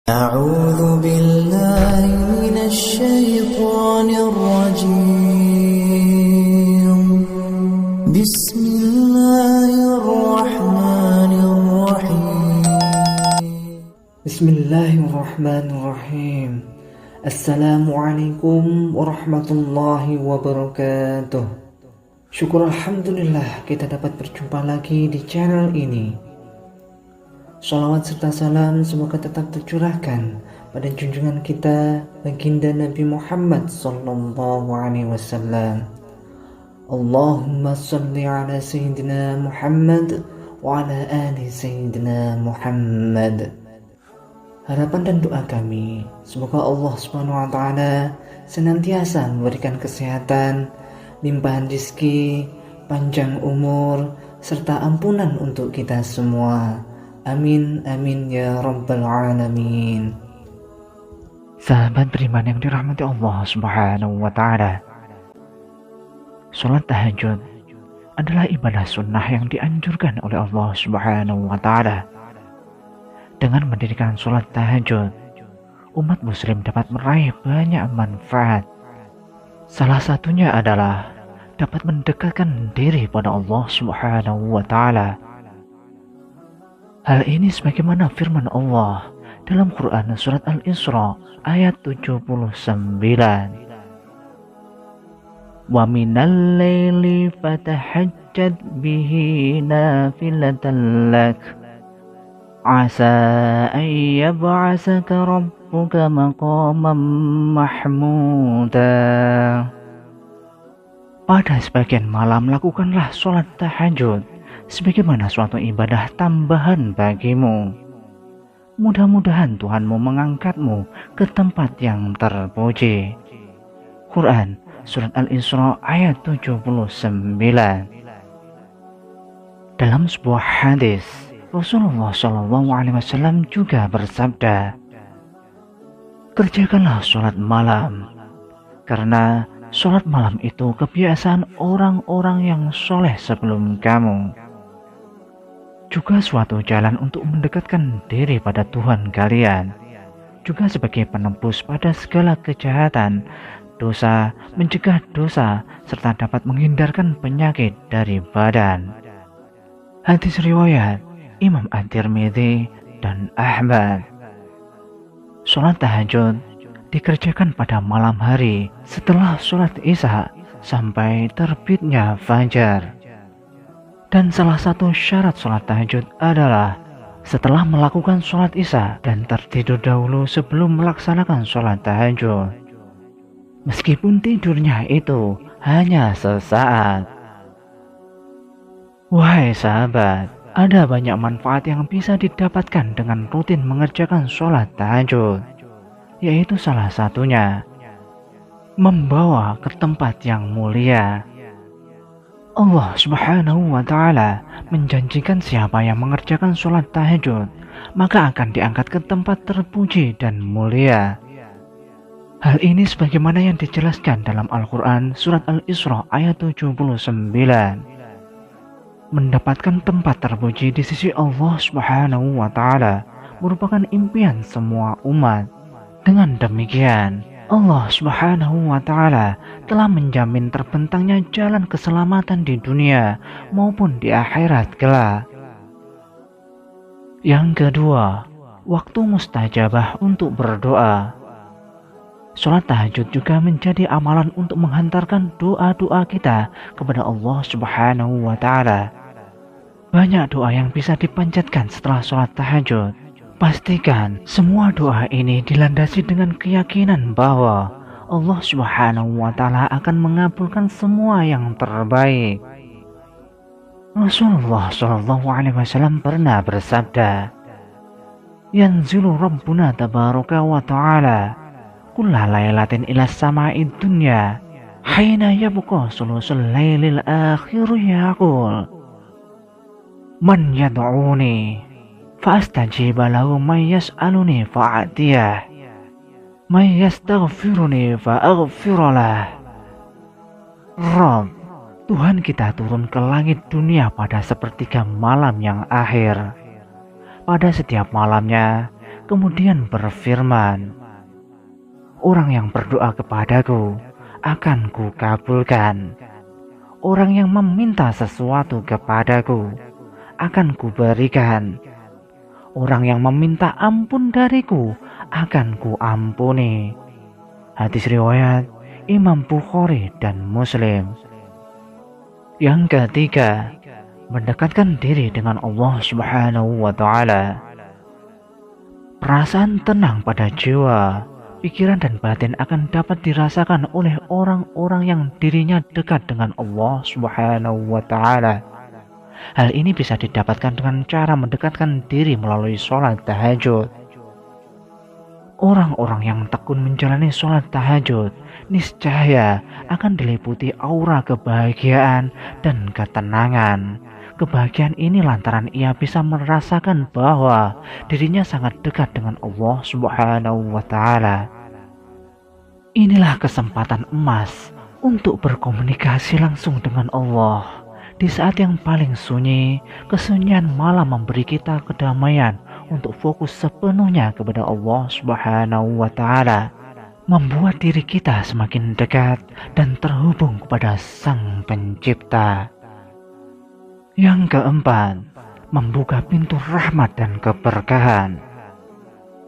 أعوذ بالله من الشيطان الرجيم بسم الله الرحمن الرحيم بسم الله الرحمن الرحيم. Assalamualaikum warahmatullahi wabarakatuh. Syukur alhamdulillah kita dapat berjumpa lagi di channel ini. Shalawat serta salam semoga tetap tercurahkan pada junjungan kita baginda Nabi Muhammad sallallahu alaihi wasallam. Allahumma salli ala sayyidina Muhammad wa ala ali sayyidina Muhammad. Harapan dan doa kami, semoga Allah Subhanahu wa taala senantiasa memberikan kesehatan, limpahan rezeki, panjang umur, serta ampunan untuk kita semua. Amin, amin ya rabbal alamin. Sahabat beriman yang dirahmati Allah Subhanahu wa taala, salat tahajud adalah ibadah sunnah yang dianjurkan oleh Allah Subhanahu wa taala. Dengan mendirikan salat tahajud, umat muslim dapat meraih banyak manfaat. Salah satunya adalah dapat mendekatkan diri pada Allah Subhanahu wa taala. Hal ini sebagaimana firman Allah dalam Quran surat Al-Isra ayat 79. Wa minal laili fatahajjad bihi nafilatan lak asa an yab'asaka rabbuka maqaman mahmuda. Pada sebagian malam lakukanlah sholat tahajud sebagaimana suatu ibadah tambahan bagimu. Mudah-mudahan Tuhanmu mengangkatmu ke tempat yang terpuji. Quran surat Al-Isra ayat 79. Dalam sebuah hadis, Rasulullah SAW juga bersabda, kerjakanlah sholat malam, karena sholat malam itu kebiasaan orang-orang yang soleh sebelum kamu. Juga suatu jalan untuk mendekatkan diri pada Tuhan kalian, juga sebagai penembus pada segala kejahatan, dosa, mencegah dosa, serta dapat menghindarkan penyakit dari badan. Hadis riwayat Imam At-Tirmidzi dan Ahmad. Sholat tahajud dikerjakan pada malam hari setelah sholat isya sampai terbitnya fajar. Dan salah satu syarat sholat tahajud adalah setelah melakukan sholat isya dan tertidur dahulu sebelum melaksanakan sholat tahajud. Meskipun tidurnya itu hanya sesaat. Wahai sahabat, ada banyak manfaat yang bisa didapatkan dengan rutin mengerjakan sholat tahajud, yaitu salah satunya membawa ke tempat yang mulia. Allah Subhanahu wa taala menjanjikan siapa yang mengerjakan sholat tahajud maka akan diangkat ke tempat terpuji dan mulia. Hal ini sebagaimana yang dijelaskan dalam Al-Quran surat Al-Isra ayat 79. Mendapatkan tempat terpuji di sisi Allah Subhanahu wa taala merupakan impian semua umat. Dengan demikian, Allah Subhanahu wa taala telah menjamin terbentangnya jalan keselamatan di dunia maupun di akhirat kelak. Yang kedua, waktu mustajabah untuk berdoa. Sholat tahajud juga menjadi amalan untuk menghantarkan doa-doa kita kepada Allah Subhanahu wa taala. Banyak doa yang bisa dipanjatkan setelah sholat tahajud. Pastikan semua doa ini dilandasi dengan keyakinan bahwa Allah Subhanahu wa taala akan mengabulkan semua yang terbaik. Rasulullah SAW pernah bersabda, "Yanzilu Rabbuna tabaraka wa ta'ala kulla lailatin ila sama'id dunya hina yabqa sulusul lailil akhir yaqul man yad'uni fa'astajib lahu man yas'aluni fa'atiyah man yastaghfiruni fa'aghfiralah." Rabb, Tuhan kita turun ke langit dunia pada sepertiga malam yang akhir. Pada setiap malamnya, kemudian berfirman, orang yang berdoa kepadaku akan kukabulkan. Orang yang meminta sesuatu kepadaku akan kuberikan. Orang yang meminta ampun dariku akan kuampuni. Hadis riwayat Imam Bukhari dan Muslim. Yang ketiga, mendekatkan diri dengan Allah Subhanahu wa Ta'ala. Perasaan tenang pada jiwa, pikiran dan batin akan dapat dirasakan oleh orang-orang yang dirinya dekat dengan Allah Subhanahu wa Ta'ala. Hal ini bisa didapatkan dengan cara mendekatkan diri melalui sholat tahajud. Orang-orang yang tekun menjalani sholat tahajud niscaya akan diliputi aura kebahagiaan dan ketenangan. Kebahagiaan ini lantaran ia bisa merasakan bahwa dirinya sangat dekat dengan Allah Subhanahu wa Ta'ala. Inilah kesempatan emas untuk berkomunikasi langsung dengan Allah. Di saat yang paling sunyi, kesunyian malam memberi kita kedamaian untuk fokus sepenuhnya kepada Allah Subhanahu wa Ta'ala, membuat diri kita semakin dekat dan terhubung kepada Sang Pencipta. Yang keempat, membuka pintu rahmat dan keberkahan.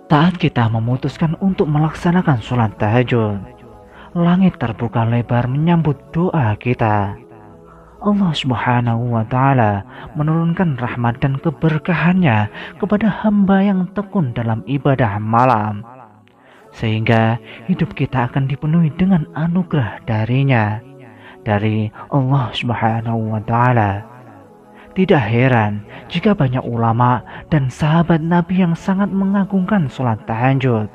Saat kita memutuskan untuk melaksanakan sholat tahajud, langit terbuka lebar menyambut doa kita. Allah Subhanahu wa Ta'ala menurunkan rahmat dan keberkahannya kepada hamba yang tekun dalam ibadah malam, sehingga hidup kita akan dipenuhi dengan anugerah darinya, dari Allah Subhanahu wa Ta'ala. Tidak heran jika banyak ulama dan sahabat Nabi yang sangat mengagungkan sholat tahajud.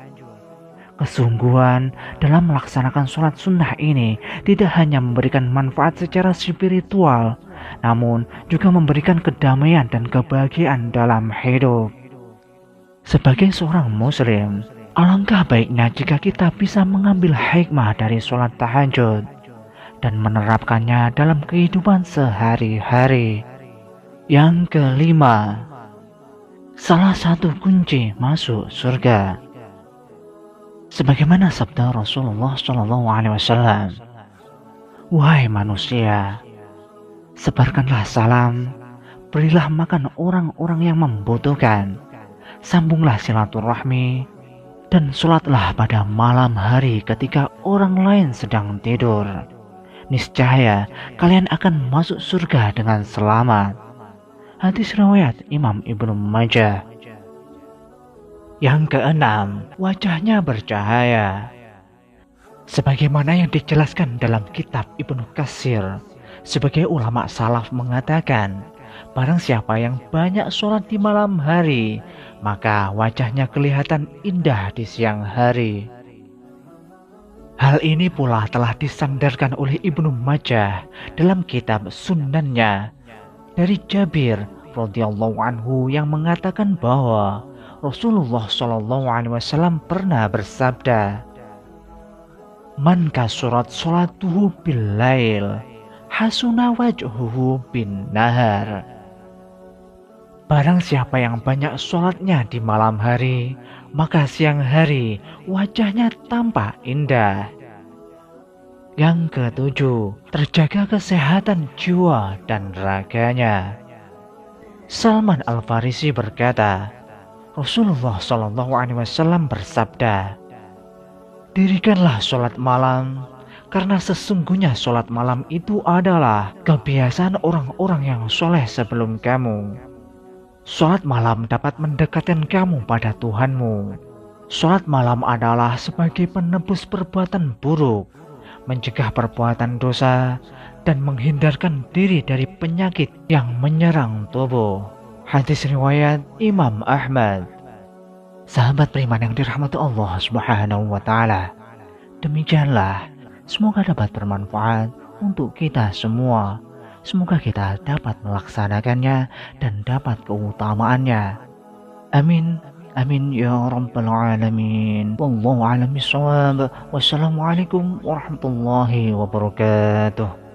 Kesungguhan dalam melaksanakan sholat sunnah ini tidak hanya memberikan manfaat secara spiritual, namun juga memberikan kedamaian dan kebahagiaan dalam hidup. Sebagai seorang muslim, alangkah baiknya jika kita bisa mengambil hikmah dari sholat tahajud dan menerapkannya dalam kehidupan sehari-hari. Yang kelima, salah satu kunci masuk surga. Sebagaimana sabda Rasulullah SAW, wahai manusia, sebarkanlah salam, berilah makan orang-orang yang membutuhkan, sambunglah silaturahmi, dan sholatlah pada malam hari ketika orang lain sedang tidur. Niscaya kalian akan masuk surga dengan selamat. Hadis riwayat Imam Ibnu Majah. Yang keenam, wajahnya bercahaya. Sebagaimana yang dijelaskan dalam kitab Ibnu Katsir, sebagai ulama salaf mengatakan, barang siapa yang banyak sholat di malam hari, maka wajahnya kelihatan indah di siang hari. Hal ini pula telah disandarkan oleh Ibnu Majah dalam kitab Sunannya dari Jabir radhiyallahu anhu yang mengatakan bahwa Rasulullah SAW pernah bersabda, "Man kasurat sholatuhu bil lail, hasuna wajhuhu bin nahar." Barang siapa yang banyak sholatnya di malam hari, maka siang hari wajahnya tampak indah. Yang ketujuh, terjaga kesehatan jiwa dan raganya. Salman Al-Farisi berkata, Rasulullah SAW bersabda, "Dirikanlah sholat malam, karena sesungguhnya sholat malam itu adalah kebiasaan orang-orang yang soleh sebelum kamu. Sholat malam dapat mendekatkan kamu pada Tuhanmu. Sholat malam adalah sebagai penebus perbuatan buruk, mencegah perbuatan dosa, dan menghindarkan diri dari penyakit yang menyerang tubuh." Hadis riwayat Imam Ahmad. Sahabat beriman yang dirahmati Allah Subhanahu wa Ta'ala, demikianlah, semoga dapat bermanfaat untuk kita semua. Semoga kita dapat melaksanakannya dan dapat keutamaannya. Amin. Amin ya rabbal alamin. Wallahu a'lam bishawab. Wassalamualaikum warahmatullahi wabarakatuh.